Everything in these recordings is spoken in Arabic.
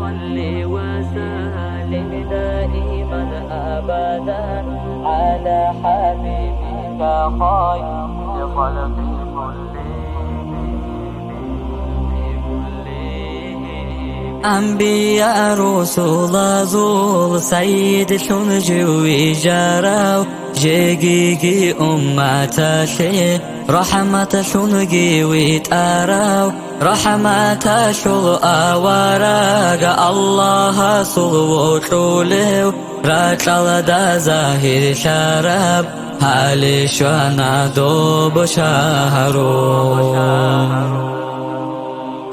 صل وسلم دائما أبدا على حبيبك خير الخلق كلهم. أنبياء رسول زول سيد شنجوي جراو جيجي أمتاشي رحمة شنجي ويتاراو رحمة شل أوراق الله صلو شولو رجل دا زاهر شراب هالي شوانا دوب شهرو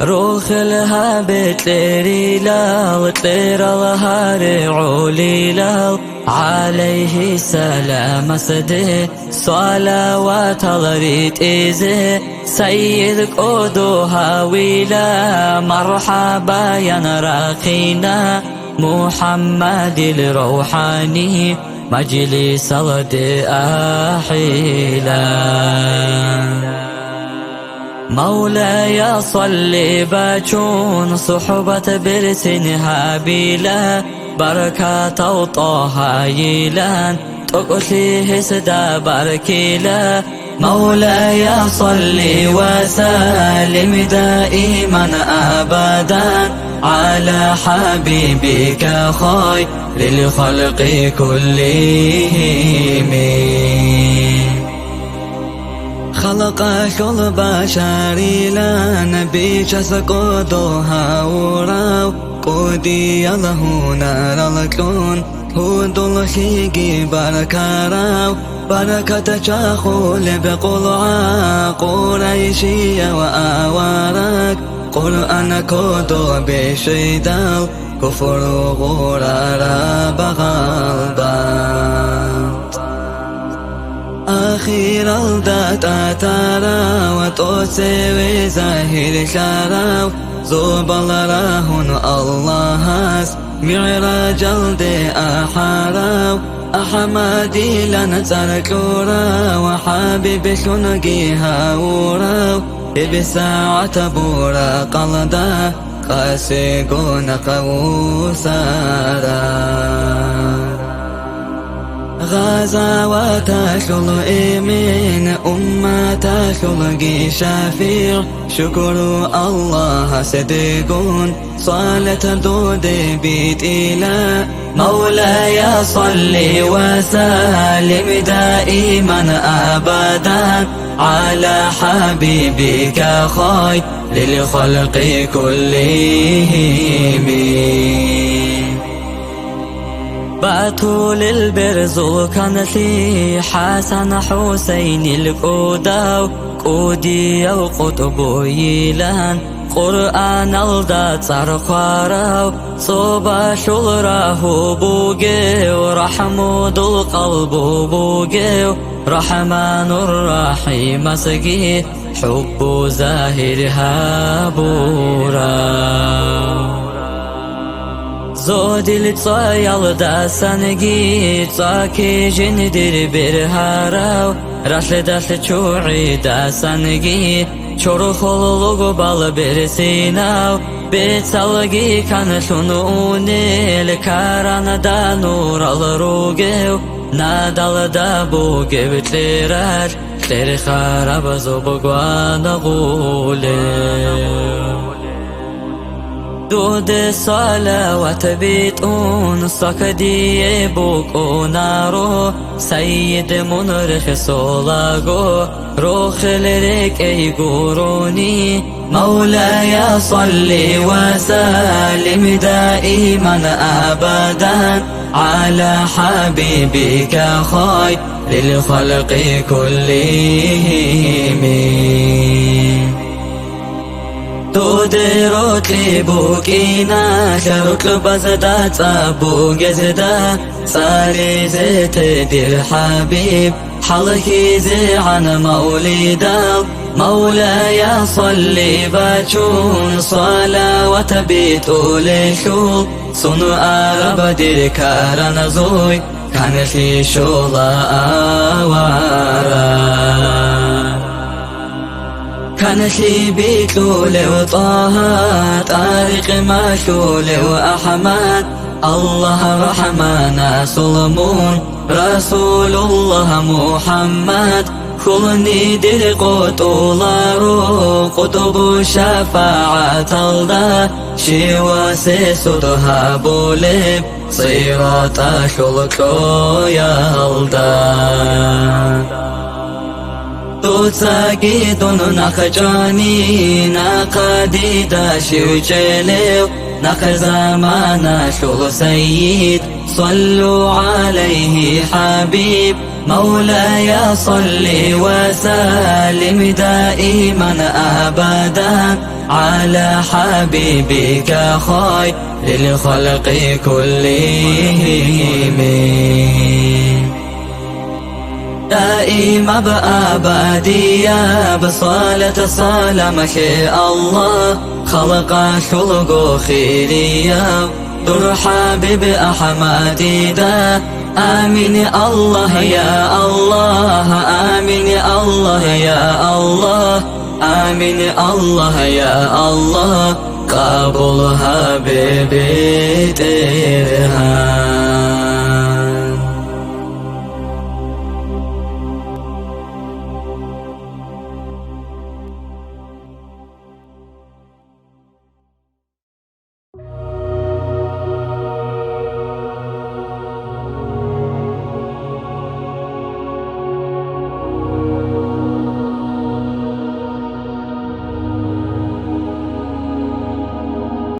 روخ لها بتليري لال تلير لها رعولي لال عليه السلام سدي صلوات الريت إزي سيد قدوها ويلا مرحبا يا راقينا محمد الروحاني مجلس الد أحيلا مولاي صل بجون صحبة برسنها بلا بركة طه يلان تقشيه سدا بركيلا مولاي صل وسلم دائما أبدا على حبيبك خير للخلق كلهم. خلق كل بشر لا نبي جسقودها وراو قودي له نار الكون هود الخيق بركاراو بركة جاخول بقلعا قريشي وآوارك قرآن كودو بشيداو كفر غرارا بغالبان أخير الدات أتارا وتوسي زاهر شراو زوب الله الله معراج الدي أحراو أحمدي لنزر كورا وحبيب شنقيها وراو بساعة بورا قلدا قاسقون قوسارا غزوات شل إيمين أمة شلقي شفيع شكر الله صديقون صالة دود بيت إله مولاي صل وسلم دائما أبدا على حبيبك خير للخلق كلهم. باتول البرزو كانت لي حسن حسين القوداو قودي وقطب يلان قرآن الدات صرخاراو صوبا شلراه بوغي ورحمود القلب بوغي رحمن الرحيم مسقي حب زاهرها بوراو زودي لتصايل دا سنجي تاكي جندر برهاراو رشل دشل چوعي دا سنجي چورو خلوغو بال برسيناو بيتسالجي كان شنوني لكاران دا نور الروغيو نادال دا بوغي بتليراج تلير خارب زوبغوان غوليو دود صلوات بيتون سكدي بوكو نارو سيد منرخ صلاغو روخ لريك اي قروني مولاي صل وسلم دائما أبدا على حبيبك خير للخلق كلهم. تودرو تبوكينا شرق بزدا تابو جزدا صاري زيت دير حبيب حلقي زي عن مولدا مولاي صل بجون صلاة بيتول شول صنو أرب دير كارن زوي كان في شولا آوارا كان شيبي طولي وطه طارق مشولي وأحمد الله رحمنا سلمون رسول الله محمد كوني درق طولارو قطب شفاعة الله شيوا سيسودها بولب صيرات شلكو يا الله تساقيدون نخجاني نقديدا شوجلو نخ زمانا شو سيد صلوا عليه حبيب مولاي صل وسلم دائما أبدا على حبيبك خير للخلق كلهم دائما بأبدية بصالة صالة شاء الله خلق شلق خيرية در حبيب أحمد دا آمين الله يا الله آمين الله يا الله آمين الله يا الله قبول حبيبي تيرها